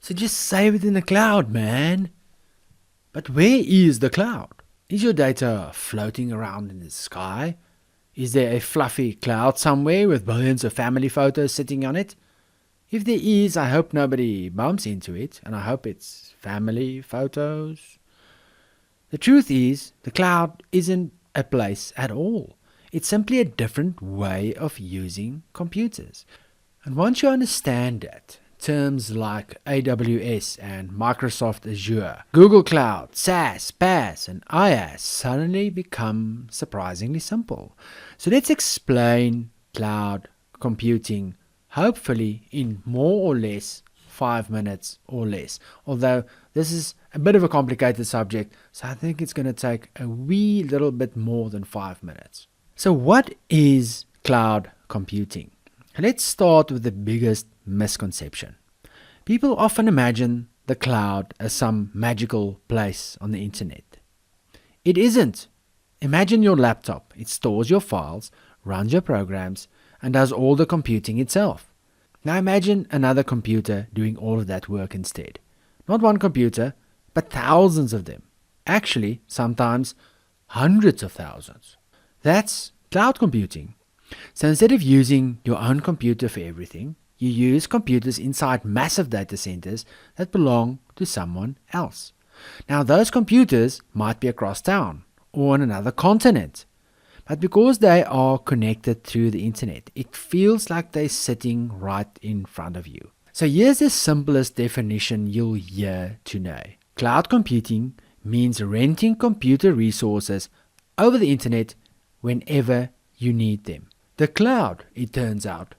So just save it in the cloud, man. But where is the cloud? Is your data floating around in the sky? Is there a fluffy cloud somewhere with billions of family photos sitting on it? If there is, I hope nobody bumps into it, and I hope it's family photos. The truth is, the cloud isn't a place at all. It's simply a different way of using computers. And once you understand that, terms like AWS and Microsoft Azure, Google Cloud, SaaS, PaaS, and IaaS suddenly become surprisingly simple. So let's explain cloud computing, hopefully in more or less 5 minutes or less. Although this is a bit of a complicated subject, so I think it's going to take a wee little bit more than 5 minutes. So what is cloud computing? Let's start with the biggest misconception. People often imagine the cloud as some magical place on the internet. It isn't. Imagine your laptop. It stores your files, runs your programs, and does all the computing itself. Now imagine another computer doing all of that work instead. Not one computer, but thousands of them. Actually, sometimes hundreds of thousands. That's cloud computing. So instead of using your own computer for everything, you use computers inside massive data centers that belong to someone else. Now those computers might be across town or on another continent, but because they are connected through the internet, it feels like they're sitting right in front of you. So here's the simplest definition you'll hear today. Cloud computing means renting computer resources over the internet whenever you need them. The cloud, it turns out,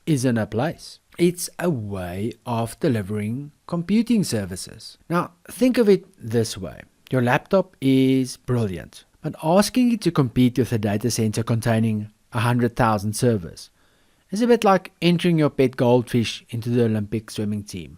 isn't a place. It's a way of delivering computing services. Now, think of it this way. Your laptop is brilliant, but asking it to compete with a data center containing 100,000 servers is a bit like entering your pet goldfish into the Olympic swimming team.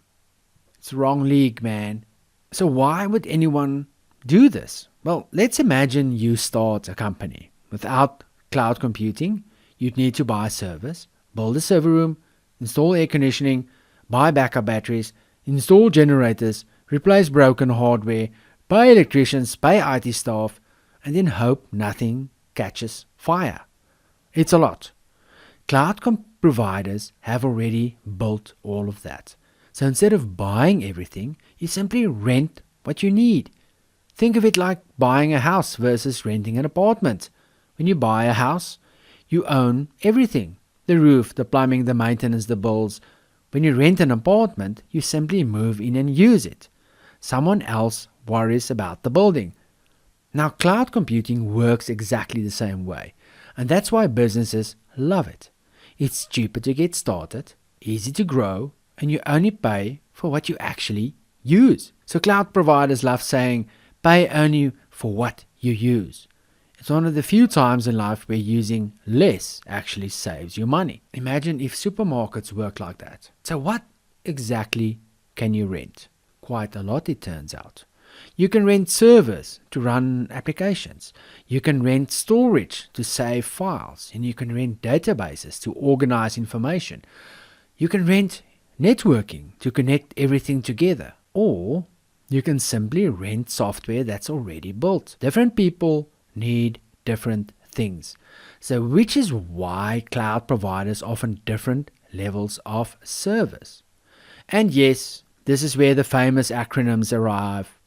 It's the wrong league, man. So why would anyone do this? Well, let's imagine you start a company. Without cloud computing, you'd need to buy servers, build a server room, install air conditioning, buy backup batteries, install generators, replace broken hardware, pay electricians, pay IT staff, and then hope nothing catches fire. It's a lot. Cloud providers have already built all of that. So instead of buying everything, you simply rent what you need. Think of it like buying a house versus renting an apartment. When you buy a house, you own everything. The roof, the plumbing, the maintenance, the bills. When you rent an apartment, you simply move in and use it. Someone else worries about the building. Now, cloud computing works exactly the same way, and that's why businesses love it. It's cheaper to get started, easy to grow, and you only pay for what you actually use. So cloud providers love saying, pay only for what you use. It's one of the few times in life where using less actually saves you money. Imagine if supermarkets work like that. So what exactly can you rent? Quite a lot, it turns out. You can rent servers to run applications. You can rent storage to save files. And you can rent databases to organize information. You can rent networking to connect everything together. Or you can simply rent software that's already built. Different people need different things. So which is why cloud providers offer different levels of service. And yes, this is where the famous acronyms arrive.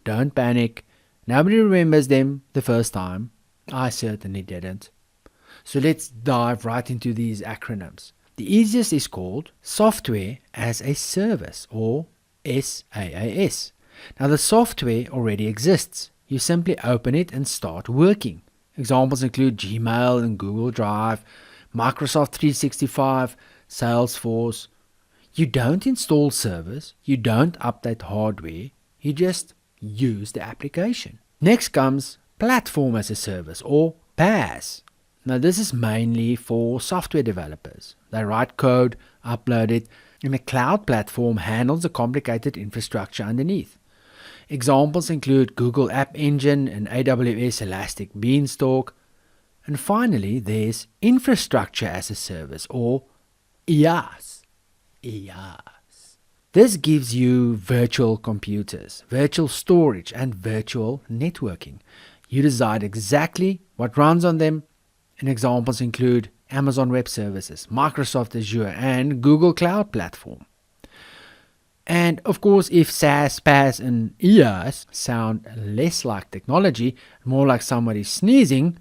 Don't panic. Nobody remembers them the first time. I certainly didn't. So let's dive right into these acronyms. The easiest is called Software as a Service, or SaaS. Now the software already exists. You simply open it and start working. Examples include Gmail and Google Drive, Microsoft 365, Salesforce. You don't install servers, you don't update hardware, you just use the application. Next comes Platform as a Service, or PaaS. Now this is mainly for software developers. They write code, upload it, and the cloud platform handles the complicated infrastructure underneath. Examples include Google App Engine and AWS Elastic Beanstalk. And finally, there's Infrastructure as a Service, or IaaS. IaaS. This gives you virtual computers, virtual storage, and virtual networking. You decide exactly what runs on them, and examples include Amazon Web Services, Microsoft Azure, and Google Cloud Platform. And of course, if SaaS, PaaS, and IaaS sound less like technology, more like somebody sneezing,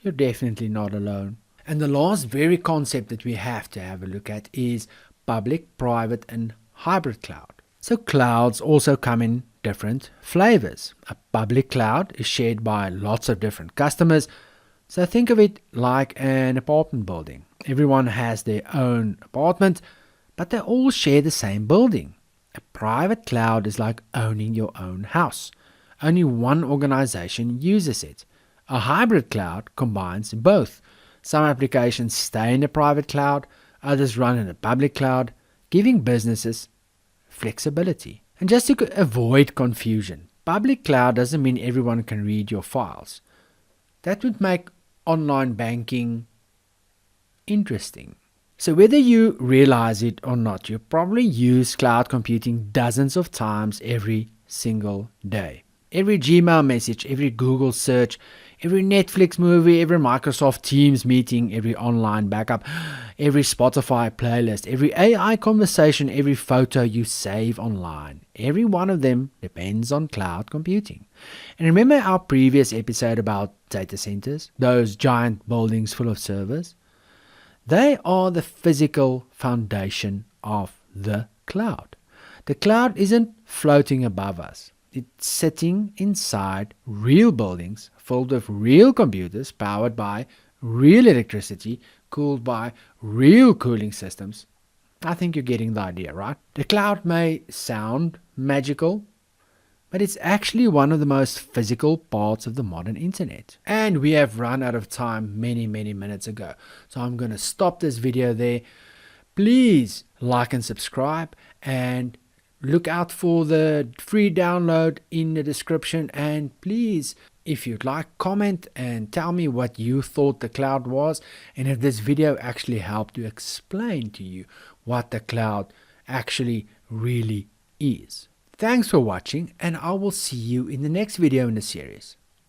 you're definitely not alone. And the last very concept that we have to have a look at is public, private, and hybrid cloud. So clouds also come in different flavors. A public cloud is shared by lots of different customers. So think of it like an apartment building. Everyone has their own apartment, but they all share the same building. A private cloud is like owning your own house. Only one organization uses it. A hybrid cloud combines both. Some applications stay in the private cloud, others run in a public cloud, giving businesses flexibility. And just to avoid confusion, public cloud doesn't mean everyone can read your files. That would make online banking interesting. So whether you realize it or not, you probably use cloud computing dozens of times every single day. Every Gmail message, every Google search, every Netflix movie, every Microsoft Teams meeting, every online backup, every Spotify playlist, every AI conversation, every photo you save online. Every one of them depends on cloud computing. And remember our previous episode about data centers, those giant buildings full of servers? They are the physical foundation of the cloud. The cloud isn't floating above us. It's sitting inside real buildings filled with real computers powered by real electricity, cooled by real cooling systems. I think you're getting the idea, right? The cloud may sound magical, but it's actually one of the most physical parts of the modern internet. And we have run out of time many minutes ago. So I'm going to stop this video there. Please like and subscribe, and look out for the free download in the description. And please, if you'd like, comment and tell me what you thought the cloud was, and if this video actually helped to explain to you what the cloud actually really is. Thanks for watching, and I will see you in the next video in the series.